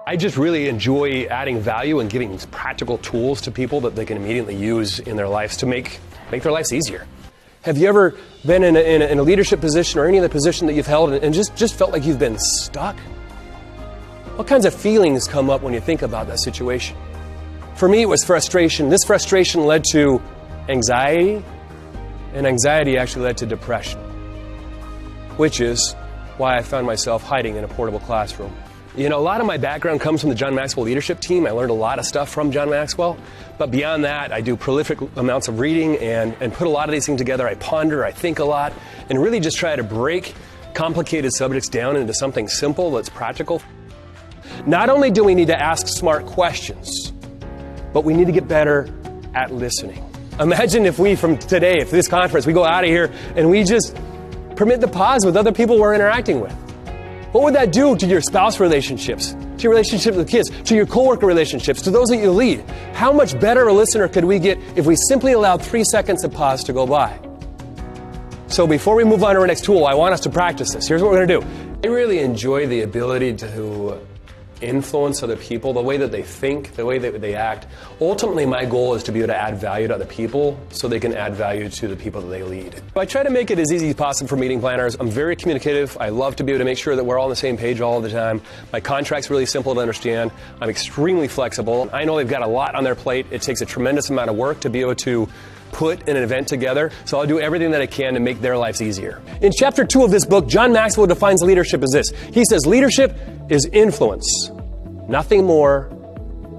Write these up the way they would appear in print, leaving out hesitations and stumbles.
I just really enjoy adding value and giving practical tools to people that they can immediately use in their lives to make their lives easier. Have you ever been in a leadership position or any other position that you've held and just felt like you've been stuck? What kinds of feelings come up when you think about that situation? For me, it was frustration. This frustration led to anxiety, and anxiety actually led to depression, which is why I found myself hiding in a portable classroom. You know, a lot of my background comes from the John Maxwell leadership team. I learned a lot of stuff from John Maxwell. But beyond that, I do prolific amounts of reading and put a lot of these things together. I ponder, I think a lot, and really just try to break complicated subjects down into something simple that's practical. Not only do we need to ask smart questions, but we need to get better at listening. Imagine if we, from today, if this conference, we go out of here and we just permit the pause with other people we're interacting with. What would that do to your spouse relationships, to your relationship with kids, to your coworker relationships, to those that you lead? How much better a listener could we get if we simply allowed 3 seconds of pause to go by? So before we move on to our next tool, I want us to practice this. Here's what we're going to do. I really enjoy the ability to influence other people, the way that they think, the way that they act. Ultimately, my goal is to be able to add value to other people so they can add value to the people that they lead. I try to make it as easy as possible for meeting planners. I'm very communicative. I love to be able to make sure that we're all on the same page all the time. My contract's really simple to understand. I'm extremely flexible. I know they've got a lot on their plate. It takes a tremendous amount of work to be able to put an event together, so I'll do everything that I can to make their lives easier. In chapter 2 of this book, John Maxwell defines leadership as this. He says, leadership is influence. Nothing more,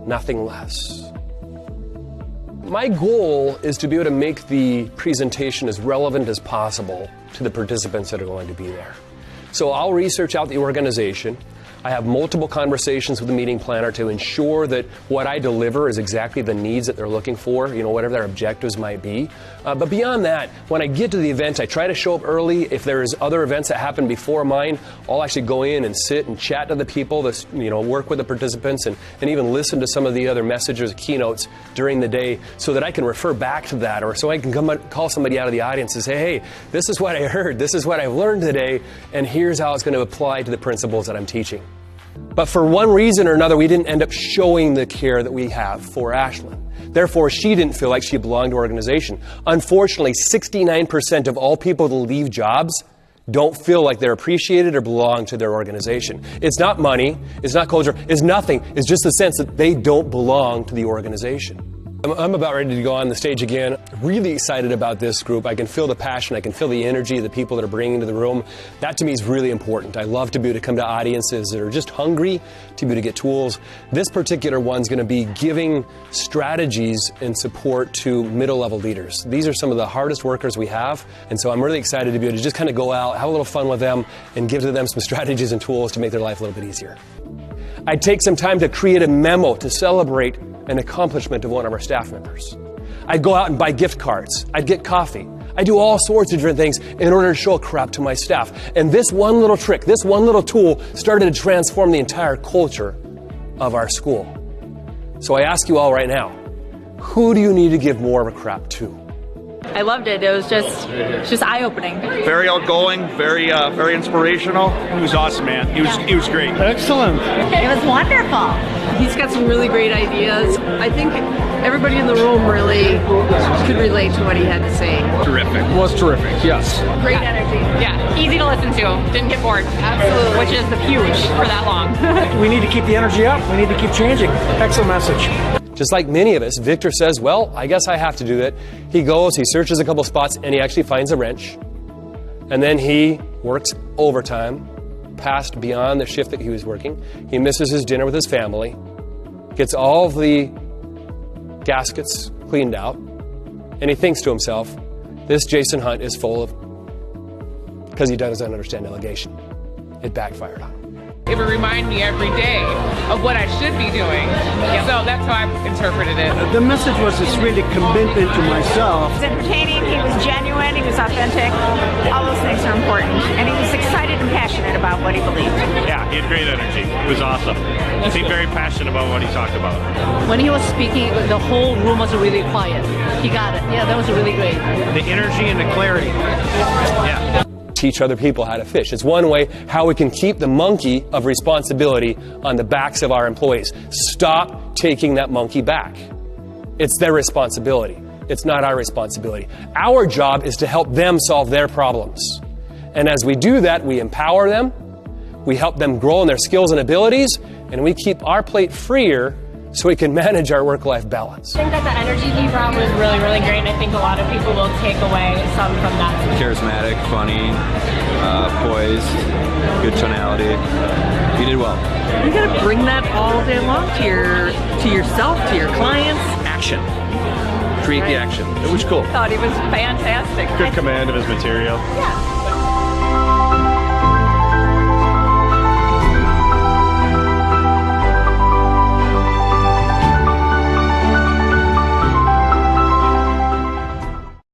nothing less. My goal is to be able to make the presentation as relevant as possible to the participants that are going to be there. So I'll research out the organization. I have multiple conversations with the meeting planner to ensure that what I deliver is exactly the needs that they're looking for, whatever their objectives might be. But beyond that, when I get to the event, I try to show up early. If there's other events that happen before mine, I'll actually go in and sit and chat to the people, work with the participants and even listen to some of the other messages, keynotes during the day so that I can refer back to that, or so I can call somebody out of the audience and say, hey, this is what I heard, this is what I've learned today, and here's how it's going to apply to the principles that I'm teaching. But for one reason or another, we didn't end up showing the care that we have for Ashlyn. Therefore, she didn't feel like she belonged to our organization. Unfortunately, 69% of all people that leave jobs don't feel like they're appreciated or belong to their organization. It's not money, it's not culture, it's nothing. It's just the sense that they don't belong to the organization. I'm about ready to go on the stage again. Really excited about this group. I can feel the passion. I can feel the energy of the people that are bringing to the room. That to me is really important. I love to be able to come to audiences that are just hungry to be able to get tools. This particular one's going to be giving strategies and support to middle-level leaders. These are some of the hardest workers we have, and so I'm really excited to be able to just kind of go out, have a little fun with them, and give to them some strategies and tools to make their life a little bit easier. I'd take some time to create a memo to celebrate an accomplishment of one of our staff members. I'd go out and buy gift cards. I'd get coffee. I do all sorts of different things in order to show crap to my staff. And this one little trick, this one little tool started to transform the entire culture of our school. So I ask you all right now, who do you need to give more of a crap to? I loved it. It was just eye-opening. Very outgoing, very inspirational. He was awesome, man. He was great. Excellent. It was wonderful. He's got some really great ideas. I think everybody in the room really could relate to what he had to say. Terrific. It was terrific, yes. Great energy. Yeah, easy to listen to. Didn't get bored. Absolutely. Which is huge for that long. We need to keep the energy up. We need to keep changing. Excellent message. Just like many of us, Victor says, well, I guess I have to do that. He goes, he searches a couple spots, and he actually finds a wrench. And then he works overtime, past beyond the shift that he was working. He misses his dinner with his family, gets all of the gaskets cleaned out, and he thinks to himself, this Jason Hunt is full of, because he doesn't understand delegation. It backfired on him. It would remind me every day of what I should be doing. So that's how I interpreted it. The message was this really commitment to myself. He was entertaining, he was genuine, he was authentic. All those things are important. And he was excited and passionate about what he believed. Yeah, he had great energy. It was awesome. He seemed very passionate about what he talked about. When he was speaking, the whole room was really quiet. He got it. Yeah, that was really great. The energy and the clarity. Yeah. teach other people how to fish. It's one way how we can keep the monkey of responsibility on the backs of our employees. Stop taking that monkey back. It's their responsibility. It's not our responsibility. Our job is to help them solve their problems. And as we do that, we empower them, we help them grow in their skills and abilities, and we keep our plate freer so we can manage our work-life balance. I think that the energy he brought was really, really great, and I think a lot of people will take away some from that. Charismatic, funny, poised, good tonality. He did well. You gotta bring that all day long to yourself, to your clients. Action. Create the action. It was cool. Thought he was fantastic. Good command of his material. Yeah.